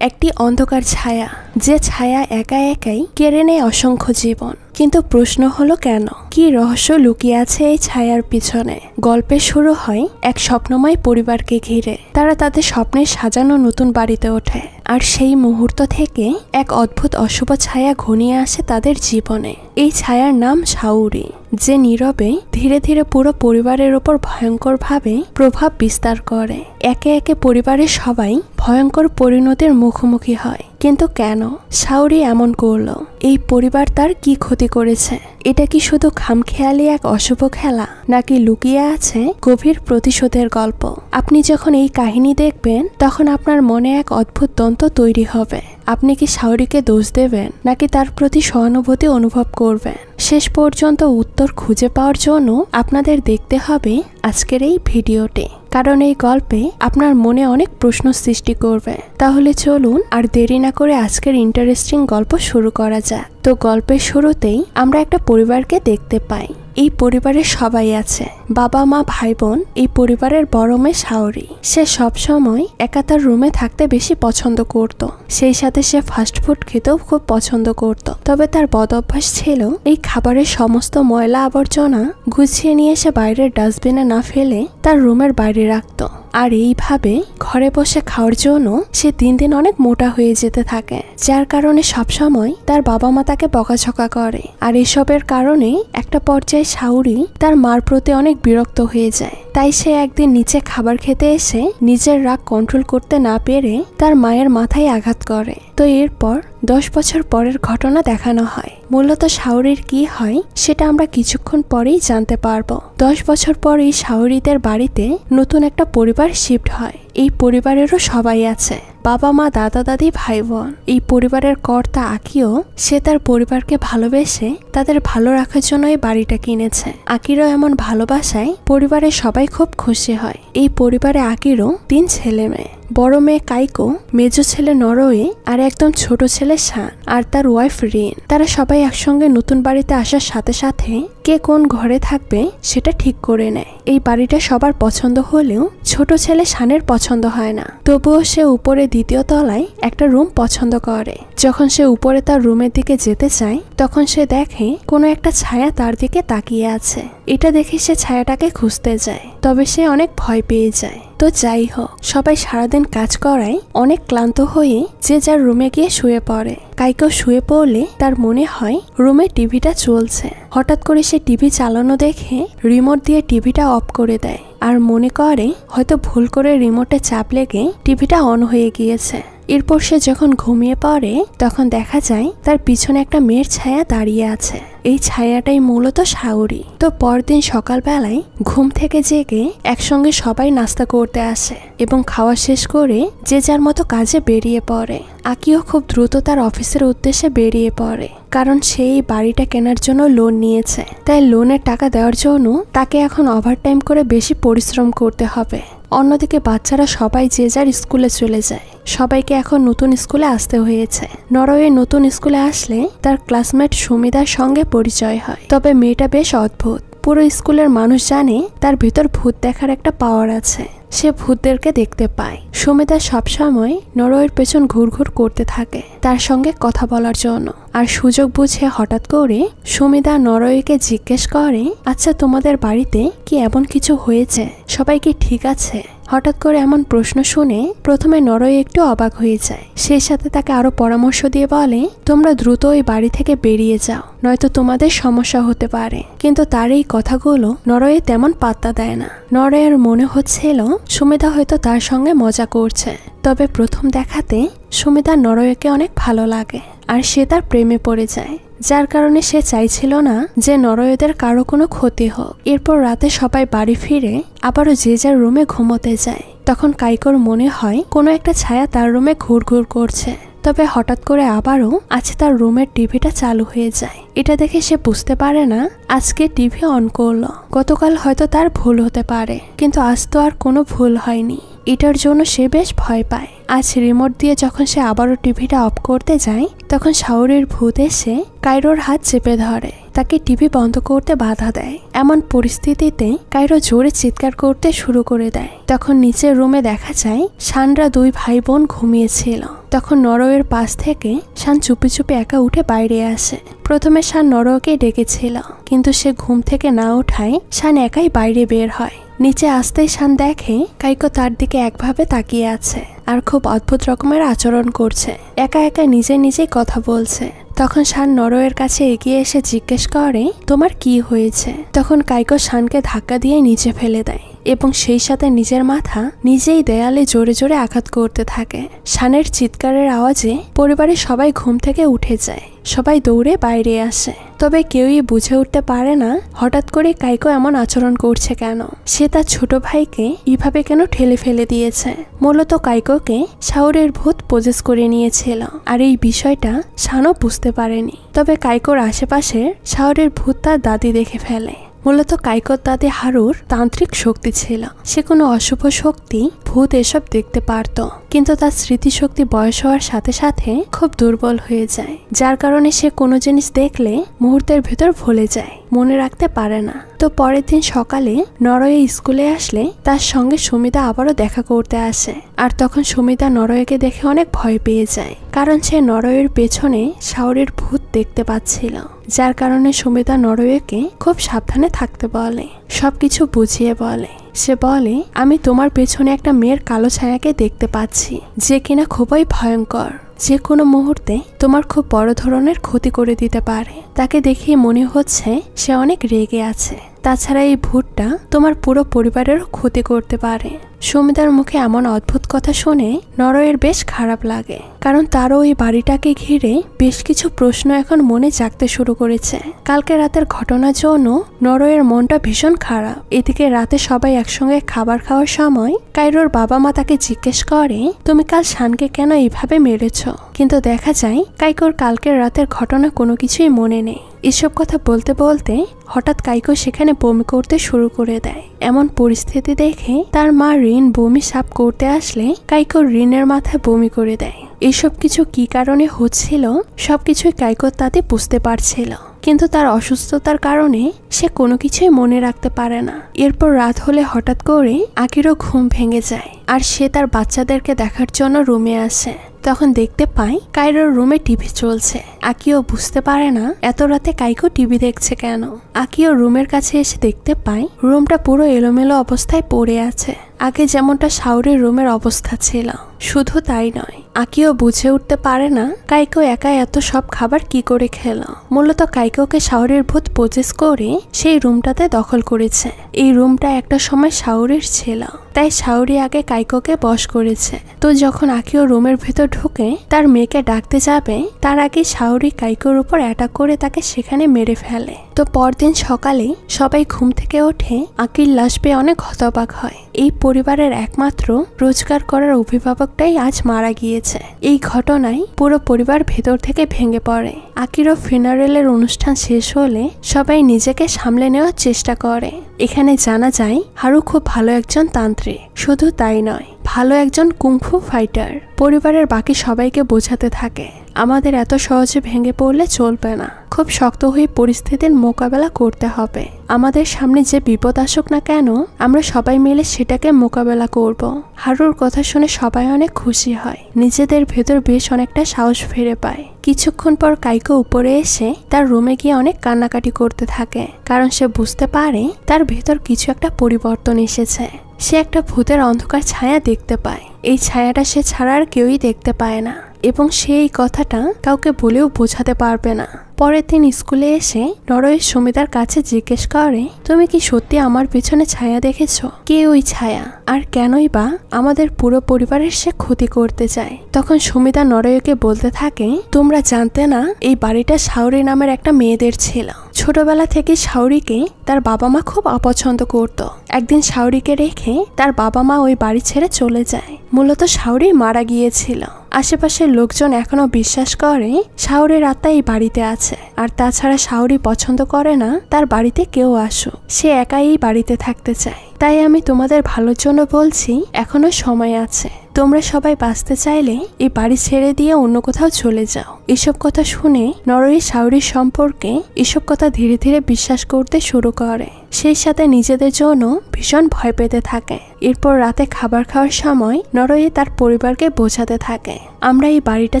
একটি অন্ধকার ছায়া, যে ছায়া একা একাই কেড়ে নেয় অসংখ্য জীবন। কিন্তু প্রশ্ন হলো কেন? কি রহস্য লুকিয়ে আছে এই ছায়ার পিছনে? গল্পের শুরু হয় এক স্বপ্নময় পরিবারকে ঘিরে। তারা তাদের স্বপ্নের সাজানো নতুন বাড়িতে ওঠে, আর সেই মুহূর্ত থেকে এক অদ্ভুত অশুভ ছায়া ঘনিয়ে আসে তাদের জীবনে। এই ছায়ার নাম শাওরি, যে নীরবে ধীরে ধীরে পুরো পরিবারের ওপর ভয়ঙ্করভাবে প্রভাব বিস্তার করে। একে একে পরিবারের সবাই ভয়ঙ্কর পরিণতির মুখোমুখি হয়। কিন্তু কেন শাওরি এমন করলো? এই পরিবার তার কি ক্ষতি করেছে? এটা কি শুধু খামখেয়ালি এক অশুভ খেলা, নাকি লুকিয়ে আছে গভীর প্রতিশোধের গল্প? আপনি যখন এই কাহিনী দেখবেন, তখন আপনার মনে এক অদ্ভুত দ্বন্দ্ব তৈরি হবে। আপনি কি শাওরিকে দোষ দেবেন, নাকি তার প্রতি সহানুভূতি অনুভব করবেন? শেষ পর্যন্ত উত্তর খুঁজে পাওয়ার জন্য আপনাদের দেখতে হবে আজকের এই ভিডিওটি, কারণ এই গল্পে আপনার মনে অনেক প্রশ্ন সৃষ্টি করবে। তাহলে চলুন আর দেরি না করে আজকের ইন্টারেস্টিং গল্প শুরু করা যাক। তো গল্পের শুরুতেই আমরা একটা পরিবারকে দেখতে পাই। এই পরিবারের সবাই আছে, বাবা মা ভাই বোন। এই পরিবারের বড় মেয়ে শাওরি, সে সবসময় একা তার রুমে থাকতে বেশি পছন্দ করত। সেই সাথে সে ফাস্টফুড খেতেও খুব পছন্দ করত। তবে তার বদ অভ্যাস ছিল এই খাবারের সমস্ত ময়লা আবর্জনা গুছিয়ে নিয়ে সে বাইরের ডাস্টবিনে না ফেলে তার রুমের বাইরে রাখত। আর এইভাবে ঘরে বসে খাওয়ার জন্য সে দিন দিন অনেক মোটা হয়ে যেতে থাকে, যার কারণে সবসময় তার বাবা মা তাকে বকাঝকা করে। আর এসবের কারণে একটা পর্যায়ে শাওরি তার মার প্রতি অনেক বিরক্ত হয়ে যায়। তাই সে একদিন নিচে খাবার খেতে এসে নিজের রাগ কন্ট্রোল করতে না পেরে তার মায়ের মাথায় আঘাত করে। তো এরপর 10 বছর পরের ঘটনা দেখানো হয়। মূলত শাওরির কি হয় সেটা আমরা কিছুক্ষণ পরেই জানতে পারবো। 10 বছর পর এই শাওরিদের বাড়িতে নতুন একটা পরিবার শিফট হয়। এই পরিবারেরও সবাই আছে, বাবা মা দাদা দাদি ভাই বোন। এই পরিবারের কর্তা আকিও, সে তার পরিবারকে ভালোবেসে তাদের ভালো রাখার জন্য এই বাড়িটা কিনেছে। আকিরও এমন ভালোবাসায় পরিবারের সবাই খুব খুশি হয়। এই পরিবারে আকিরও 3 ছেলে মেয়ে। বড় মেয়ে কাইকো, মেজো ছেলে নরওয়ে, আর একদম ছোট ছেলে শান আর তার ওয়াইফ রিন। তারা সবাই একসঙ্গে নতুন বাড়িতে আসার সাথে সাথে কে কোন ঘরে থাকবে সেটা ঠিক করে নেয়। এই বাড়িটা সবার পছন্দ হলেও ছোট ছেলে শানের পছন্দ হয় না। তবুও সে উপরে 2য় তলায় একটা রুম পছন্দ করে। যখন সে উপরে তার রুমের দিকে যেতে চায়, তখন সে দেখে কোনো একটা ছায়া তার দিকে তাকিয়ে আছে। এটা দেখে সে ছায়াটাকে খুঁজতে যায়, তবে সে অনেক ভয় পেয়ে যায়। তো যাই হোক, সবাই সারাদিন কাজ করায় অনেক ক্লান্ত হয়ে যে যার রুমে গিয়ে শুয়ে পড়ে। কাইকো শুয়ে পড়লে তার মনে হয় রুমে টিভিটা চলছে। হঠাৎ করে সে টিভি চালানো দেখে রিমোট দিয়ে টিভিটা অফ করে দেয়, আর মনে করে হয়তো ভুল করে রিমোটে চাপ লেগে টিভিটা অন হয়ে গিয়েছে। এরপর সে যখন ঘুমিয়ে পড়ে, তখন দেখা যায় তার পিছনে একটা মেয়ের ছায়া দাঁড়িয়ে আছে। এই ছায়াটাই মূলত শাওরি। তো পরদিন সকালবেলায় ঘুম থেকে জেগে একসঙ্গে সবাই নাস্তা করতে আসে এবং খাওয়া শেষ করে যে যার মতো কাজে বেরিয়ে পড়ে। আকিও খুব দ্রুত তার অফিসের উদ্দেশ্যে বেরিয়ে পড়ে, কারণ সে এই বাড়িটা কেনার জন্য লোন নিয়েছে। তাই লোনের টাকা দেওয়ার জন্য তাকে এখন ওভারটাইম করে বেশি পরিশ্রম করতে হবে। অন্যদিকে বাচ্চারা সবাই যে যার স্কুলে চলে যায়। সবাইকে এখন নতুন স্কুলে আসতে হয়েছে। নরওয়ে নতুন স্কুলে আসলে তার ক্লাসমেট সুমিদার সঙ্গে পরিচয় হয়। তবে মেয়েটা বেশ অদ্ভুত। পুরো স্কুলের মানুষ জানে তার ভিতর ভূত দেখার একটা পাওয়ার আছে। সে ভূতদেরকে দেখতে পায়। সুমিদা সবসময় নরওয়ের পেছন ঘুরঘুর করতে থাকে তার সঙ্গে কথা বলার জন্য। আর সুযোগ বুঝে হঠাৎ করে সুমিদা নরওয়েকে জিজ্ঞেস করে, আচ্ছা তোমাদের বাড়িতে কি এমন কিছু হয়েছে? সবাই কি ঠিক আছে? হঠাৎ করে এমন প্রশ্ন শুনে প্রথমে নরওয়ে একটু অবাক হয়ে যায়। সেই সাথে তাকে আরো পরামর্শ দিয়ে বলে, তোমরা দ্রুত ওই বাড়ি থেকে বেরিয়ে যাও, নয়তো তোমাদের সমস্যা হতে পারে। কিন্তু তার এই কথাগুলো নরওয়ে তেমন পাত্তা দেয় না। নরওয়ের মনে হচ্ছিল সুমিদা হয়তো তার সঙ্গে মজা করছে। তবে প্রথম দেখাতে সুমিদা নরওয়েকে অনেক ভালো লাগে, আর সে তার প্রেমে পড়ে যায়, যার কারণে সে চাইছিল না যে নরওয়েদের কারো কোনো ক্ষতি হোক। এরপর রাতে সবাই বাড়ি ফিরে আবারও যে যার রুমে ঘুমোতে যায়। তখন কাইকোর মনে হয় কোনো একটা ছায়া তার রুমে ঘুরঘুর করছে। তবে হঠাৎ করে আবারও আছে তার রুমের টিভিটা চালু হয়ে যায়। এটা দেখে সে বুঝতে পারে না আজকে টিভি অন করলো। গতকাল হয়তো তার ভুল হতে পারে, কিন্তু আজ তো আর কোনো ভুল হয়নি। এটার জন্য সে বেশ ভয় পায়। আজ রিমোট দিয়ে যখন সে আবারও টিভিটা অফ করতে যায়, তখন শাওরির ভূত এসে কাইরোর হাত চেপে ধরে তাকে টিভি বন্ধ করতে বাধা দেয়। এমন পরিস্থিতিতে কাইরো জোরে চিৎকার করতে শুরু করে দেয়। তখন নিচের রুমে দেখা যায় শানরা দুই ভাই বোন ঘুমিয়েছিল। তখন নরওয়ের পাশ থেকে শান চুপি চুপি একা উঠে বাইরে আসে। প্রথমে শান নরওকে ডেকেছিল, কিন্তু সে ঘুম থেকে না ওঠায় শান একাই বাইরে বের হয়। নিচে আসতেই শান দেখে কাইকো তার দিকে একভাবে তাকিয়ে আছে আর খুব অদ্ভুত রকমের আচরণ করছে। একা একা নিজে নিজেই কথা বলছে। তখন শান নরওয়ের কাছে এগিয়ে এসে জিজ্ঞেস করে, তোমার কি হয়েছে? তখন কাইকো শানকে ধাক্কা দিয়ে নিচে ফেলে দেয় এবং সেই সাথে নিজের মাথা নিজেই দেয়ালে জোরে জোরে আঘাত করতে থাকে। শানের চিৎকারের আওয়াজে পরিবারের সবাই ঘুম থেকে উঠে যায়। সবাই দৌড়ে বাইরে আসে, তবে কেউই বুঝে উঠতে পারে না হঠাৎ করে কাইকো এমন আচরণ করছে কেন। সে তার ছোট ভাইকে এইভাবে কেন ঠেলে ফেলে দিয়েছে। মূলত কাইকোকে শাওরের ভূত পজেস করে নিয়েছিল, আর এই বিষয়টা শানও বুঝতে পারেনি। তবে কাইকোর আশেপাশে শাওরের ভূত তার দাদি দেখে ফেলে। মূলত কাইকোর দাদি হারুর তান্ত্রিক শক্তি ছিল। সে কোনো অশুভ শক্তি, ভূত এসব দেখতে পারত, কিন্তু তার স্মৃতিশক্তি বয়স হওয়ার সাথে সাথে খুব দুর্বল হয়ে যায়, যার কারণে সে কোনো জিনিস দেখলে মুহূর্তের ভেতর ভুলে যায়, মনে রাখতে পারে না। তো পরের দিন সকালে নরওয়ে স্কুলে আসলে তার সঙ্গে সুমিতা আবারও দেখা করতে আসে। আর তখন সুমিতা নরওয়েকে দেখে অনেক ভয় পেয়ে যায়, কারণ সে নরওয়ের পেছনে শাওরের ভূত দেখতে পাচ্ছিল, যার কারণে সুমিতা নরওয়েকে খুব সাবধানে থাকতে বলে, সবকিছু বুঝিয়ে বলে। সে বলে, আমি তোমার পেছনে একটা মেয়ের কালো ছায়াকে দেখতে পাচ্ছি, যে কিনা খুবই ভয়ঙ্কর, যে কোনো মুহূর্তে তোমার খুব বড় ধরনের ক্ষতি করে দিতে পারে। তাকে দেখে মনে হচ্ছে সে অনেক রেগে আছে। তাছাড়া এই ভূতটা তোমার পুরো পরিবারেরও ক্ষতি করতে পারে। সুমিতার মুখে এমন অদ্ভুত কথা শুনে নরওয়ের বেশ খারাপ লাগে, কারণ তারও ওই বাড়িটাকে ঘিরে বেশ কিছু প্রশ্ন এখন মনে জাগতে শুরু করেছে। কালকে রাতের ঘটনার জন্য নরওয়ের মনটা ভীষণ খারাপ। এদিকে রাতে সবাই একসঙ্গে খাবার খাওয়ার সময় কাইরোর বাবা মা তাকে জিজ্ঞেস করে, তুমি কাল শানকে কেন এইভাবে মেরেছ? কিন্তু দেখা যায় কাইকোর কালকের রাতের ঘটনা কোনো কিছুই মনে নেই। এসব কথা বলতে বলতে হঠাৎ কাইকো সেখানে বমি করতে শুরু করে দেয়। এমন পরিস্থিতি দেখে তার মা রিন বমি সাফ করতে আসলে কাইকো রিনের মাথায় বমি করে দেয়। এসব কিছু কি কারণে হচ্ছিল সবকিছুই কাইকোর তাতে বুঝতে পারছিল, কিন্তু তার অসুস্থতার কারণে সে কোনো কিছুই মনে রাখতে পারে না। এরপর রাত হলে হঠাৎ করে আকিরও ঘুম ভেঙে যায়, আর সে তার বাচ্চাদেরকে দেখার জন্য রুমে আসে। তখন দেখতে পায় কাইরোর রুমে টিভি চলছে। আকিও বুঝতে পারে না এত রাতে কাইকো টিভি দেখছে কেন। আকিও রুমের কাছে এসে দেখতে পায় রুমটা পুরো এলোমেলো অবস্থায় পড়ে আছে, আগে যেমনটা শাওরের রুমের অবস্থা ছিল। শুধু তাই নয়, আকিও বুঝে উঠতে পারে না কাইকো একা এত সব খাবার কি করে খেল। মূলত কাইকোকে শাওরের ভূত পজেস করে সেই রুমটাতে দখল করেছে। এই রুমটা একটা সময় শাওরের ছিল, তাই শাওরি আগে কাইকোকে বশ করেছে। তো যখন আকিও রুমের ভেতর ঢুকে তার মেয়েকে ডাকতে যাবে, তার আগে শাওরি কাইকোর উপর অ্যাটাক করে তাকে সেখানে মেরে ফেলে। তো পরদিন সকালে সবাই ঘুম থেকে ওঠে আকির লাশ পেয়ে অনেক হতবাক হয়। এই পরিবারের একমাত্র রোজগার করার অভিভাবকটাই আজ মারা গিয়েছে। এই ঘটনায় পুরো পরিবার ভেতর থেকে ভেঙে পড়ে। আকিরও ফিনারেলের অনুষ্ঠান শেষ হলে সবাই নিজেকে সামলে নেওয়ার চেষ্টা করে। এখানে জানা যায় হারু খুব ভালো একজন তান্ত্রিক, শুধু তাই নয় ভালো একজন কুংফু ফাইটার। পরিবারের বাকি সবাইকে বোঝাতে থাকে, আমাদের এত সহজে ভেঙে পড়লে চলবে না, খুব শক্ত হয়ে পরিস্থিতির মোকাবেলা করতে হবে। আমাদের সামনে যে বিপদ আসুক না কেন আমরা সবাই মিলে সেটাকে মোকাবেলা করব। হারুর কথা শুনে সবাই অনেক খুশি হয়, নিজেদের ভেতর বেশ অনেকটা সাহস ফিরে পায়। কিছুক্ষণ পর কাইকো উপরে এসে তার রুমে গিয়ে অনেক কান্নাকাটি করতে থাকে, কারণ সে বুঝতে পারে তার ভেতর কিছু একটা পরিবর্তন এসেছে। সে একটা ভূতের অন্ধকার ছায়া দেখতে পায়। এই ছায়াটা সে ছাড়া আর কেউই দেখতে পায় না, এবং সে এই কথাটা কাউকে বলেও বোঝাতে পারবে না। পরের দিন স্কুলে এসে নরওয়ে সুমিতার কাছে জিজ্ঞেস করে, তুমি কি সত্যি আমার পেছনে ছায়া দেখেছো? কে ওই ছায়া, আর কেনই বা আমাদের পুরো পরিবারের সে ক্ষতি করতে চায়? তখন সুমিতা নরওয়েকে বলতে থাকে, তোমরা জানতে না এই বাড়িটা শাওরি নামের একটা মেয়েদের ছিল। ছোটবেলা থেকে শাওরিকে তার বাবা মা খুব অপছন্দ করত। একদিন শাওরিকে রেখে তার বাবা মা ওই বাড়ি ছেড়ে চলে যায়। মূলত শাওরি মারা গিয়েছিল। আশেপাশের লোকজন এখনো বিশ্বাস করে শাওরির আত্মা এই বাড়িতে আছে, আর তাছাড়া শাওরি পছন্দ করে না তার বাড়িতে কেউ আসুক, সে একাই এই বাড়িতে থাকতে চায়। তাই আমি তোমাদের ভালোর জন্য বলছি, এখনো সময় আছে। তোমরা সবাই বাঁচতে চাইলে এই বাড়ি ছেড়ে দিয়ে অন্য কোথাও চলে যাও। এসব কথা শুনে নরওয়ে শাওরির সম্পর্কে এসব কথা ধীরে ধীরে বিশ্বাস করতে শুরু করে। সেই সাথে নিজেদের জন্য ভীষণ ভয় পেতে থাকে। এরপর রাতে খাবার খাওয়ার সময় নরওয়ে তার পরিবারকে বোঝাতে থাকে, আমরা এই বাড়িটা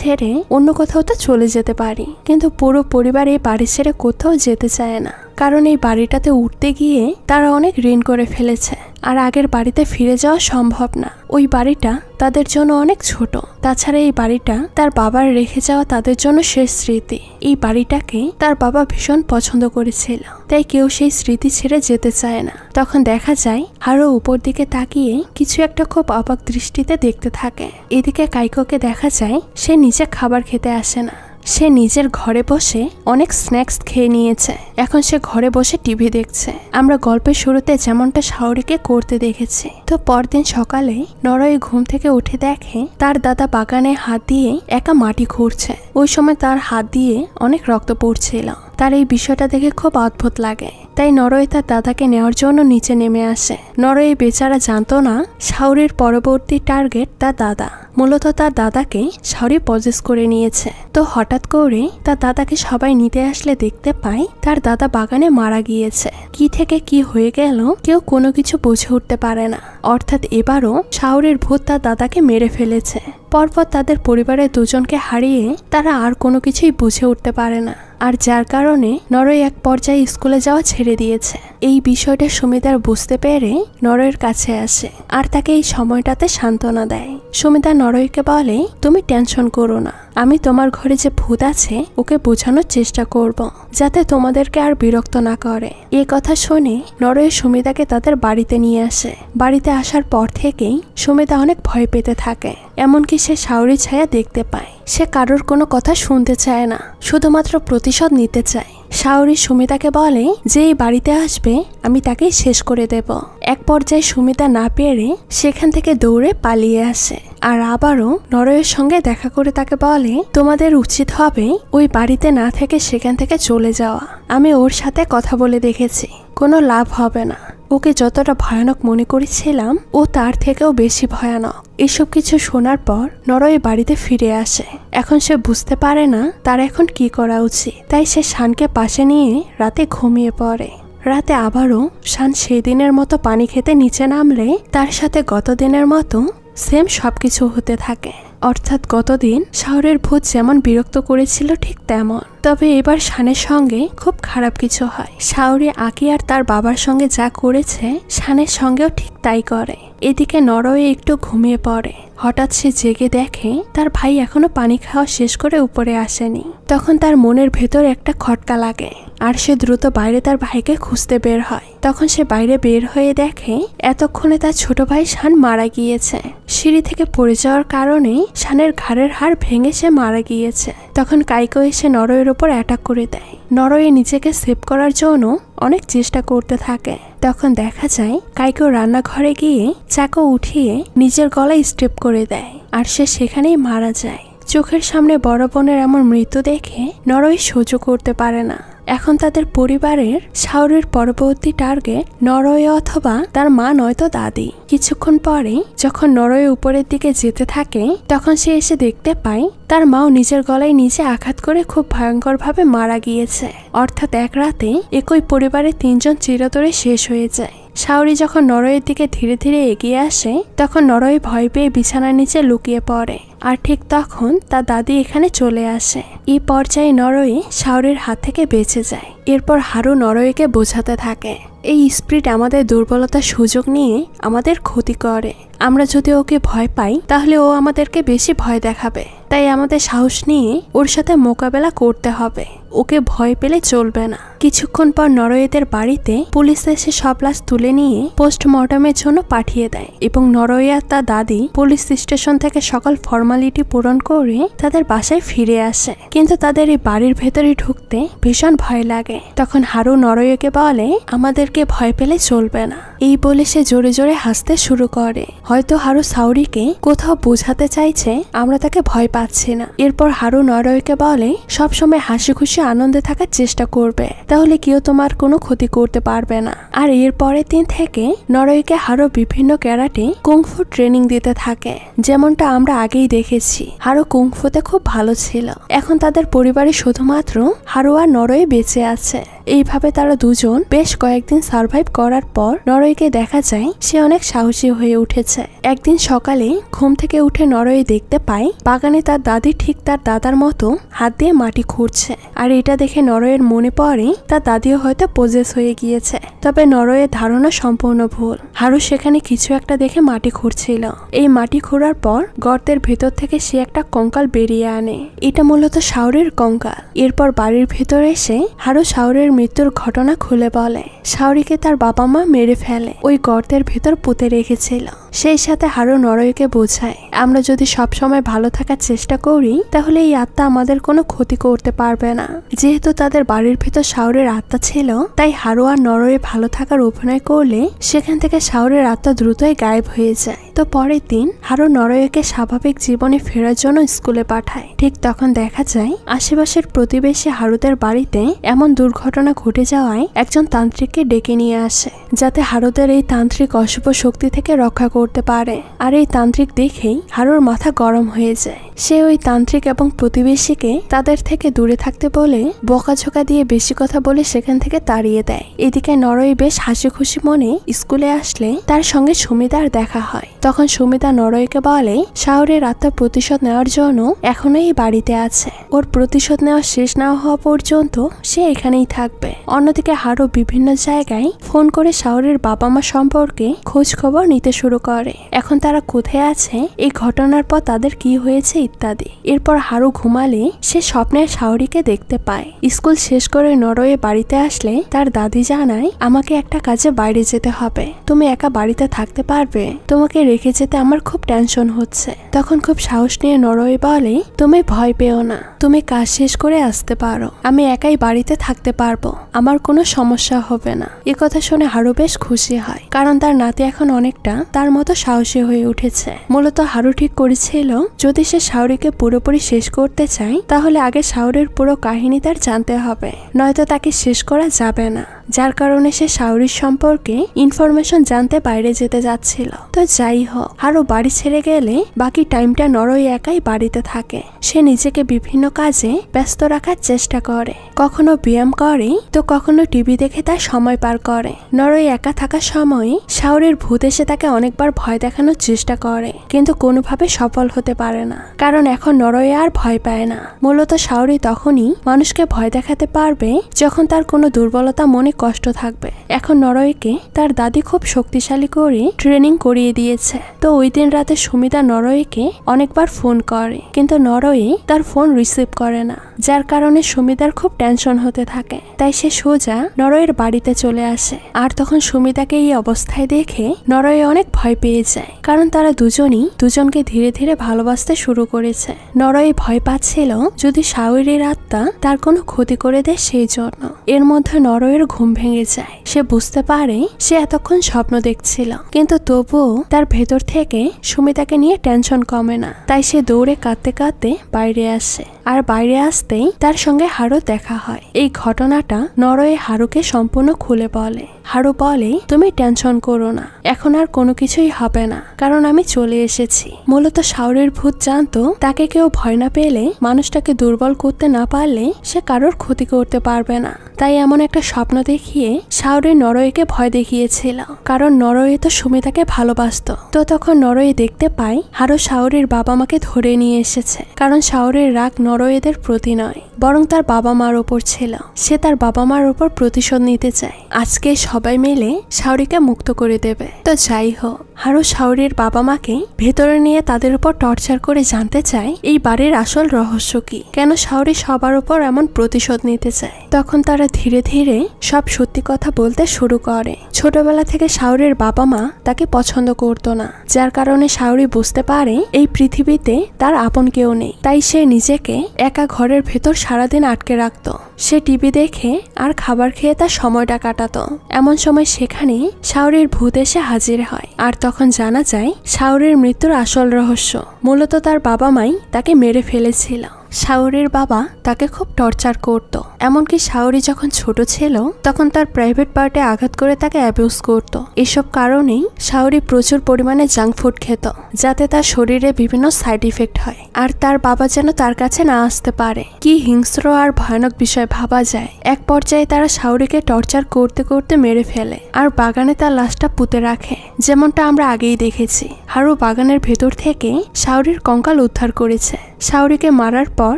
ছেড়ে অন্য কোথাও তো চলে যেতে পারি, কিন্তু পুরো পরিবার এই বাড়ি ছেড়ে কোথাও যেতে চায় না। কারণ এই বাড়িটাতে উঠতে গিয়ে তারা অনেক ঋণ করে ফেলেছে, আর আগের বাড়িতে ফিরে যাওয়া সম্ভব না। ওই বাড়িটা তাদের জন্য অনেক ছোট। তাছাড়া এই বাড়িটা তার বাবার রেখে যাওয়া তাদের জন্য শেষ স্মৃতি। এই বাড়িটাকে তার বাবা ভীষণ পছন্দ করেছিল, তাই কেউ সেই স্মৃতি ছেড়ে যেতে চায় না। তখন দেখা যায় হারু উপর দিকে তাকিয়ে কিছু একটা খুব অবাক দৃষ্টিতে দেখতে থাকে। এদিকে কাইকোকে দেখা যায় সে নিচে খাবার খেতে আসে না। সে নিজের ঘরে বসে অনেক স্ন্যাক্স খেয়ে নিয়েছে। এখন সে ঘরে বসে টিভি দেখছে। আমরা গল্পের শুরুতে যেমনটা শাওরিকে করতে দেখেছি। তো পরদিন সকালে নরওয়ে ঘুম থেকে উঠে দেখে তার দাদা বাগানে হাত দিয়ে একা মাটি খুঁড়ছে। ওই সময় তার হাত দিয়ে অনেক রক্ত পড়ছিল। তার এই বিষয়টা দেখে খুব অদ্ভুত লাগে। তাই নরওয়ে তার দাদাকে নেওয়ার জন্য নিচে নেমে আসে। নরওয়ে বেচারা জানতো না শাওরির পরবর্তী টার্গেট তার দাদা। মূলত তার দাদাকে শাওরি পজেস করে নিয়েছে। তো হঠাৎ করে তার দাদাকে সবাই নিতে আসলে দেখতে পায় তার দাদা বাগানে মারা গিয়েছে। কি থেকে কি হয়ে গেল কেউ কোনো কিছু বুঝে উঠতে পারে না। অর্থাৎ এবারও শাওরির ভূত তার দাদাকে মেরে ফেলেছে। পরপর তাদের পরিবারের দুজনকে হারিয়ে তারা আর কোনো কিছুই বুঝে উঠতে পারে না। আর যার কারণে নরওয়ে এক পর্যায়ে স্কুলে যাওয়া ছেড়ে দিয়েছে। এই বিষয়টা সুমিতার বুঝতে পেরে নরওয়ের কাছে আসে আর তাকে এই সময়টাতে সান্ত্বনা দেয়। সুমিতা নরওয়েকে বলে, তুমি টেনশন করো না, আমি তোমার ঘরে যে ভূত আছে ওকে বোঝানোর চেষ্টা করব, যাতে তোমাদেরকে আর বিরক্ত না করে। এই কথা শুনে নরওয়ে সুমিতাকে তাদের বাড়িতে নিয়ে আসে। বাড়িতে আসার পর থেকেই সুমিতা অনেক ভয় পেতে থাকে। এমনকি সে শাওরি ছায়া দেখতে পায়। সে কারোর কোনো কথা শুনতে চায় না, শুধুমাত্র প্রতিশোধ নিতে চায়। শাওরি সুমিতাকে বলে যে এই বাড়িতে আসবে আমি তাকেই শেষ করে দেব। এক পর্যায়ে সুমিতা না পেরে সেখান থেকে দৌড়ে পালিয়ে আসে আর আবারও নরওয়ের সঙ্গে দেখা করে তাকে বলে, তোমাদের উচিত হবে ওই বাড়িতে না থেকে সেখান থেকে চলে যাওয়া। আমি ওর সাথে কথা বলে দেখেছি, কোনো লাভ হবে না। ওকে যতটা ভয়ানক মনে করেছিলাম ও তার থেকেও বেশি ভয়ানক। এসব কিছু শোনার পর নরওয়ে বাড়িতে ফিরে আসে। এখন সে বুঝতে পারে না তার এখন কি করা উচিত। তাই সে শানকে পাশে নিয়ে রাতে ঘুমিয়ে পড়ে। রাতে আবারও শান সেই দিনের মতো পানি খেতে নিচে নামলে তার সাথে গতদিনের মতো সেম সবকিছু হতে থাকে। অর্থাৎ গতদিন শাওরের ভূত যেমন বিরক্ত করেছিল ঠিক তেমন। তবে এবার শানের সঙ্গে খুব খারাপ কিছু হয়। শাওরি আকি আর তার বাবার সঙ্গে যা করেছে শানের সঙ্গেও ঠিক তাই করে। এদিকে নরওয়ে একটু ঘুমিয়ে পড়ে। হঠাৎ সে জেগে দেখে তার ভাই এখনো পানি খাওয়া শেষ করে উপরে আসেনি। তখন তার মনের ভেতর একটা খটকা লাগে আর সে দ্রুত বাইরে তার ভাইকে খুঁজতে বের হয়। তখন সে বাইরে বের হয়ে দেখে এতক্ষণে তার ছোট ভাই শান মারা গিয়েছে। সিঁড়ি থেকে পড়ে যাওয়ার কারণে শানের ঘাড়ের হাড় ভেঙে সে মারা গিয়েছে। তখন কাইকো এসে নরওয়ের উপর অ্যাটাক করে দেয়। নরওয়ে নিজেকে সেভ করার জন্য অনেক চেষ্টা করতে থাকে। তখন দেখা যায় কাইকো রান্নাঘরে গিয়ে চাকু উঠিয়ে নিজের গলায় স্টেপ করে দেয় আর সে সেখানেই মারা যায়। চোখের সামনে বড় বোনের এমন মৃত্যু দেখে নরওয়ে সহ্য করতে পারে না। এখন তাদের পরিবারের শাওরির পরবর্তী টার্গেট নরওয়ে অথবা তার মা নয়তো দাদি। কিছুক্ষণ পরে যখন নরওয়ে উপরের দিকে যেতে থাকে তখন সে এসে দেখতে পায় তার মাও নিজের গলায় নিজে আঘাত করে খুব ভয়ঙ্কর ভাবে মারা গিয়েছে। অর্থাৎ এক রাতে একই পরিবারের 3 জন চিরতরে শেষ হয়ে যায়। শাওরি যখন নরওয়ের দিকে ধীরে ধীরে এগিয়ে আসে তখন নরওয়ে ভয় পেয়ে বিছানার নিচে লুকিয়ে পড়ে। আর ঠিক তখন তার দাদি এখানে চলে আসে। এই পর্যায়ে নরওয়ে শাওরির হাত থেকে বেঁচে যায়। এরপর হারু নরওয়েকে বোঝাতে থাকে এই স্পিরিট আমাদের দুর্বলতার সুযোগ নিয়ে আমাদের ক্ষতি করে। আমরা যদি ওকে ভয় পাই তাহলে ও আমাদেরকে বেশি ভয় দেখাবে। তাই আমাদের সাহস নিয়ে ওর সাথে মোকাবেলা করতে হবে। ওকে ভয় পেলে চলবে না। কিছুক্ষণ পর নরওয়েদের বাড়িতে পুলিশ এসে সব লাশ তুলে নিয়ে পোস্টমর্টমের জন্য পাঠিয়ে দেয় এবং নরওয়ে আর তার দাদি পুলিশ স্টেশন থেকে সকল ফর্মালিটি পূরণ করে তাদের বাসায় ফিরে আসে। কিন্তু তাদের এই বাড়ির ভেতরে ঢুকতে ভীষণ ভয় লাগে। তখন হারু নরওয়েকে বলে আমাদেরকে ভয় পেলে চলবে না। এই বলে সে জোরে জোরে হাসতে শুরু করে। হয়তো হারু সাউরিকে কোথাও বোঝাতে চাইছে আমরা তাকে ভয় পাচ্ছি না। এরপর হারু নরওয়েকে বলে সবসময় হাসি খুশি আনন্দে থাকার চেষ্টা করবে, তাহলে কেউ তোমার কোনো ক্ষতি করতে পারবে না। আর এর পরের দিন থেকে নরওয়েকে হারু বিভিন্ন ক্যারাটে কুংফু ট্রেনিং দিতে থাকে। যেমনটা আমরা আগেই দেখেছি, হারু কুংফুতে খুব ভালো ছিল। এখন তাদের পরিবারে শুধুমাত্র হারু আর নরওয়ে বেঁচে আছে। এইভাবে তারা দুজন বেশ কয়েকদিন সার্ভাইভ করার পর নরওয়েকে দেখা যায় সে অনেক সাহসী হয়ে উঠেছে। একদিন সকালে ঘুম থেকে উঠে নরওয়ে দেখতে পায় বাগানে তার দাদি ঠিক তার দাদার মতো হাত দিয়ে মাটি খুঁড়ছে। আর এটা দেখে নরওয়ের মনে পড়ে তার দাদিও হয়তো পজেস হয়ে গিয়েছে। তবে নরওয়ের ধারণা সম্পূর্ণ ভুল। হারু সেখানে কিছু একটা দেখে মাটি খুঁড়ছিল। এই মাটি খোঁড়ার পর গর্তের ভেতর থেকে সে একটা কঙ্কাল বেরিয়ে আনে। এটা মূলত শাওরের কঙ্কাল। এরপর বাড়ির ভেতর এসে হারু শাওরের মৃত্যুর ঘটনা খুলে বলে শাওরিকে তার বাবা মা মেরে ফেলে ওই গর্তের ভেতর পুঁতে রেখেছিল। সেই সাথে হারু নরওয়েকে বোঝায় আমরা যদি সবসময় ভালো থাকার চেষ্টা করি তাহলে এই আত্মা আমাদের কোনো ক্ষতি করতে পারবে না। যেহেতু তাদের বাড়ির ভেতর শাওরের আত্মা ছিল, তাই হারু আর নরওয়ে ভালো থাকার অভিনয় করলে সেখান থেকে শাওরের আত্মা দ্রুতই গায়েব হয়ে যায়। তো পরের দিন হারু নরওয়েকে স্বাভাবিক জীবনে ফেরার জন্য স্কুলে পাঠায়। ঠিক তখন দেখা যায় আশেপাশের প্রতিবেশী হারুদের বাড়িতে এমন দুর্ঘটনা ঘটে যাওয়ায় একজন তান্ত্রিককে ডেকে নিয়ে আসে, যাতে হারুদের এই তান্ত্রিক অশুভ শক্তি থেকে রক্ষা করতে পারে। আর এই তান্ত্রিক দেখেই হারুর মাথা গরম হয়ে যায়। সে ওই তান্ত্রিক এবং প্রতিবেশীকে তাদের থেকে দূরে থাকতে বলে বকাঝোকা দিয়ে বেশি কথা বলে সেখান থেকে তাড়িয়ে দেয়। এদিকে নরওয়ে বেশ হাসি খুশি মনে স্কুলে আসলে তার সঙ্গে সুমিতার দেখা হয়। তখন সুমিতা নরওয়েকে বলে শাওরের আত্মার প্রতিশোধ নেওয়ার জন্য এখনো এই বাড়িতে আছে। ওর প্রতিশোধ নেওয়া শেষ না হওয়া পর্যন্ত সে এখানেই থাকবে। অন্যদিকে হারু বিভিন্ন জায়গায় ফোন করে শাওরের বাবা মা সম্পর্কে খোঁজ খবর নিতে শুরু করে। এখন তারা কোথায় আছে, এই ঘটনার পর তাদের কি হয়েছে ইত্যাদি। এরপর হারু ঘুমালে সে স্বপ্নের শাওরিকে দেখতে পায়। স্কুল শেষ করে নরওয়ে বাড়িতে আসলে তার দাদি জানায় আমাকে একটা কাজে বাইরে যেতে হবে, তুমি একা বাড়িতে থাকতে পারবে? তোমাকে রেখে যেতে আমার খুব টেনশন হচ্ছে। তখন খুব সাহস নিয়ে নরওয়ে বলে তুমি ভয় পেও না, তুমি কাজ শেষ করে আসতে পারো, আমি একাই বাড়িতে থাকতে পারবো, আমার কোনো সমস্যা হবে না। এ কথা শুনে হারু বেশ খুশি হয়, কারণ তার নাতি এখন অনেকটা তার মতো সাহসী হয়ে উঠেছে। মূলত হারু ঠিক করেছিল যদি সে শাওরিকে পুরোপুরি শেষ করতে চায় তাহলে আগে শাওরের পুরো কাহিনী তার জানতে হবে, নয়তো তাকে শেষ করা যাবে না। যার কারণে সে শাওরির সম্পর্কে ইনফরমেশন জানতে বাইরে যেতে যাচ্ছিল। তো যাই হোক, হারু বাড়ি ছেড়ে গেলে বাকি টাইমটা নরওয়ে একাই বাড়িতে থাকে। সে নিজেকে বিভিন্ন কাজে ব্যস্ত রাখার চেষ্টা করে, কখনো ব্যায়াম করে তো কখনো টিভি দেখে তার সময় পার করে। নরওয়ে একা থাকার সময় শাওরের ভূত এসে তাকে অনেকবার ভয় দেখানোর চেষ্টা করে, কিন্তু কোনোভাবে সফল হতে পারে না, কারণ এখন নরওয়ে আর ভয় পায় না। মূলত শাওরি তখনই মানুষকে ভয় দেখাতে পারবে যখন তার কোনো দুর্বলতা মনে কষ্ট থাকবে। এখন নরওয়েকে তার দাদি খুব শক্তিশালী করে ট্রেনিং করিয়ে দিয়েছে। তো ওই দিন রাতে সুমিতা নরওয়েকে অনেকবার ফোন করে, কিন্তু নরওয়ে তার ফোন রিসিভ করে না, যার কারণে সুমিতার খুব টেনশন হতে থাকে। তাই সে সোজা নরওয়ের বাড়িতে চলে আসে। আর তখন সুমিতাকে এই অবস্থায় দেখে নরওয়ে অনেক ভয় পেয়ে যায়, কারণ তারা দুজনই দুজনকে ধীরে ধীরে ভালোবাসতে শুরু করেছে। নরওয়ে ভয় পাচ্ছিল যদি শাওরির আত্মা তার কোনো ক্ষতি করে দেয় সেই জন্য। এর মধ্যে নরওয়ের ঘুম ভেঙে যায়। সে বুঝতে পারে সে এতক্ষণ স্বপ্ন দেখছিল, কিন্তু তবুও তার ভেতর থেকে সুমিতাকে নিয়ে টেনশন কমে না। তাই সে দৌড়ে কাঁদতে কাঁদতে বাইরে আসে। আর বাইরে আসতেই তার সঙ্গে হারু দেখা হয়। এই ঘটনাটা নরওয়ে হারুকে সম্পূর্ণ খুলে বলে। হারু বলে তুমি টেনশন করো না, এখন আর কোনো কিছুই হবে না, কারণ আমি চলে এসেছি। মূলত শাওরের ভূত জানতো তাকে কেউ ভয় না পেলে, মানুষটাকে দুর্বল করতে না পারলে সে কারোর ক্ষতি করতে পারবে না। তাই এমন একটা স্বপ্ন দেখিয়ে শাওরে নরওয়েকে ভয় দেখিয়েছিল, কারণ নরওয়ে তো সুমিতাকে ভালোবাসতো। তো তখন নরওয়ে দেখতে পায় হারু শাওরের বাবা মাকে ধরে নিয়ে এসেছে, কারণ শাওরের রাগ নরওয়েদের প্রতি নয়, বরং তার বাবা মার ওপর ছিল। সে তার বাবা মার ওপর প্রতিশোধ নিতে চায়। আজকে সবাই মিলে শাওরিকে মুক্ত করে দেবে। তো যাই হোক, হারু শাওরির বাবা মাকে ভেতরে নিয়ে তাদের উপর টর্চার করে জানতে চায় এই বাড়ির আসল রহস্য কি, কেন শাওরি সবার উপর এমন প্রতিশোধ নিতে চায়। তখন তারা ধীরে ধীরে সব সত্যি কথা বলতে শুরু করে। ছোটবেলা থেকে শাওরির বাবা মা তাকে পছন্দ করতো না, যার কারণে শাওরি বুঝতে পারে এই পৃথিবীতে তার আপন কেউ নেই। তাই সে নিজেকে একা ঘরের ভেতর সারাদিন আটকে রাখতো। সে টিভি দেখে আর খাবার খেয়ে তার সময়টা কাটাতো। এমন সময় সেখানে শাওরির ভূত এসে হাজির হয়। আর তখন জানা যায় শাওরির মৃত্যুর আসল রহস্য মূলত তার বাবা মাই তাকে মেরে ফেলেছিল। শাওরির বাবা তাকে খুব টর্চার করত। এমনকি শাওরি যখন ছোট ছিল তখন তার প্রাইভেট পার্টে আঘাত করে তাকে অ্যাবিউজ করত। এসব কারণেই শাওরি প্রচুর পরিমাণে জাঙ্ক ফুড খেত, যাতে তার শরীরে বিভিন্ন সাইড ইফেক্ট হয় আর তার বাবা যেন তার কাছে না আসতে পারে। কি হিংস্র আর ভয়ানক বিষয় ভাবা যায়। এক পর্যায়ে তারা শাওরিকে টর্চার করতে করতে মেরে ফেলে আর বাগানে তার লাশটা পুঁতে রাখে, যেমনটা আমরা আগেই দেখেছি। হারু বাগানের ভেতর থেকে শাওরির কঙ্কাল উদ্ধার করেছে। শাওরিকে মারার পর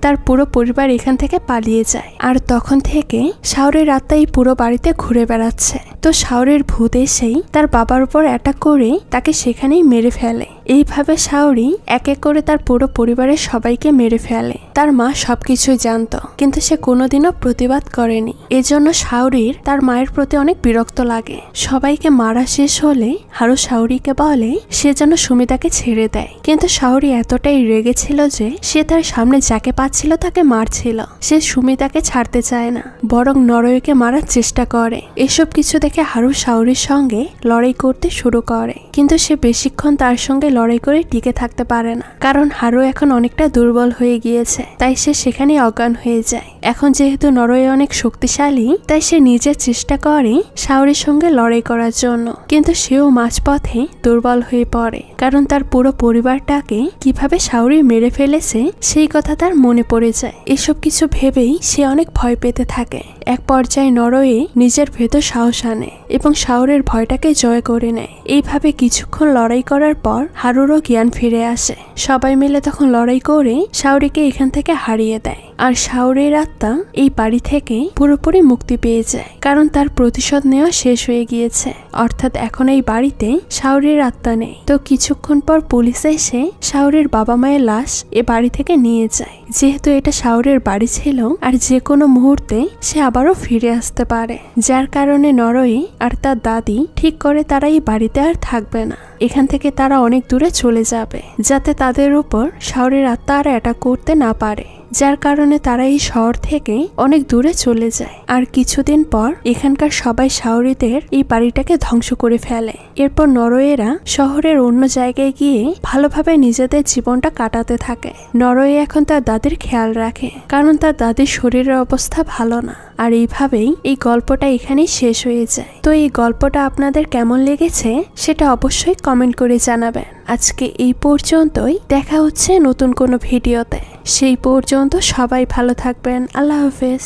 তার পুরো পরিবার এখান থেকে পালিয়ে যায়। আর তখন থেকে শাওরির আত্মা এই পুরো বাড়িতে ঘুরে বেড়াচ্ছে। তো শাওরির ভূত এসেই তার বাবার উপর অ্যাটাক করে তাকে সেখানেই মেরে ফেলে। এইভাবে শাওরি এক এক করে তার পুরো পরিবারের সবাইকে মেরে ফেলে। তার মা সবকিছুই জানতো, কিন্তু সে কোনোদিনও প্রতিবাদ করেনি। এজন্য শাওরির তার মায়ের প্রতি অনেক বিরক্ত লাগে। সবাইকে মারা শেষ হলে হারু শাওরিকে বলে সে যেন সুমিতাকে ছেড়ে দেয়, কিন্তু শাওরি এতটাই রেগেছিল যে সে তার সামনে যাকে পাচ্ছিল তাকে মারছিল। সে সুমিতাকে ছাড়তে চায় না, বরং নরওয়েকে মারার চেষ্টা করে। এসব কিছু দেখে হারু শাওরির সঙ্গে লড়াই করতে শুরু করে, কিন্তু সে বেশিক্ষণ তার সঙ্গে লড়াই করে টিকে থাকতে পারে না, কারণ হারু এখন অনেকটা দুর্বল হয়ে গিয়েছে। তাই সে সেখানে অজ্ঞান হয়ে যায়। এখন যেহেতু নরওয়ে অনেক শক্তিশালী, তাই সে নিজের চেষ্টা করে শাওরির সঙ্গে লড়াই করার জন্য, কিন্তু সেও মাঝপথে দুর্বল হয়ে পড়ে, কারণ তার পুরো পরিবারটাকে কিভাবে শাওরি মেরে ফেলেছে সেই কথা তার মনে পড়ে যায়। এসব কিছু ভেবেই সে অনেক ভয় পেতে থাকে। এক পর্যায়ে নরওয়ে নিজের ভেতর সাহস আনে এবং শাওরের ভয়টাকে জয় করে নেয়। এইভাবে কিছুক্ষণ লড়াই করার পর হারুরও জ্ঞান ফিরে আসে। সবাই মিলে তখন লড়াই করে শাওরিকে এখান থেকে হারিয়ে দেয়। আর শাওরির আত্মা এই বাড়ি থেকে পুরোপুরি মুক্তি পেয়ে যায়, কারণ তার প্রতিশোধ নেওয়া শেষ হয়ে গিয়েছে। অর্থাৎ এখন এই বাড়িতে শাওরির আত্মা নেই। তো কিছুক্ষণ পর পুলিশ এসে শাওরির বাবা মায়ের লাশ এ বাড়ি থেকে নিয়ে যায়। যেহেতু এটা শাওরির বাড়ি ছিল আর যে কোনো মুহূর্তে সে আবারও ফিরে আসতে পারে, যার কারণে নরওয়ে আর তার দাদি ঠিক করে তারা এই বাড়িতে আর থাকবে না। এখান থেকে তারা অনেক দূরে চলে যাবে, যাতে তাদের উপর শাওরির আত্মা আর অ্যাটাক করতে না পারে। যার কারণে তারা এই শহর থেকে অনেক দূরে চলে যায়। আর কিছুদিন পর এখানকার সবাই শাওরিদের এই বাড়িটাকে ধ্বংস করে ফেলে। এরপর নরওয়েরা শহরের অন্য জায়গায় গিয়ে ভালোভাবে নিজেদের জীবনটা কাটাতে থাকে। নরওয়ে এখন তার দাদির খেয়াল রাখে, কারণ তার দাদির শরীরের অবস্থা ভালো না। আর এইভাবেই এই গল্পটা এখানেই শেষ হয়ে যায়। তো এই গল্পটা আপনাদের কেমন লেগেছে সেটা অবশ্যই কমেন্ট করে জানাবেন। আজকে এই পর্যন্তই, দেখা হচ্ছে নতুন কোনো ভিডিওতে। সেই পর্যন্ত সবাই ভালো থাকবেন। আল্লাহ হাফেজ।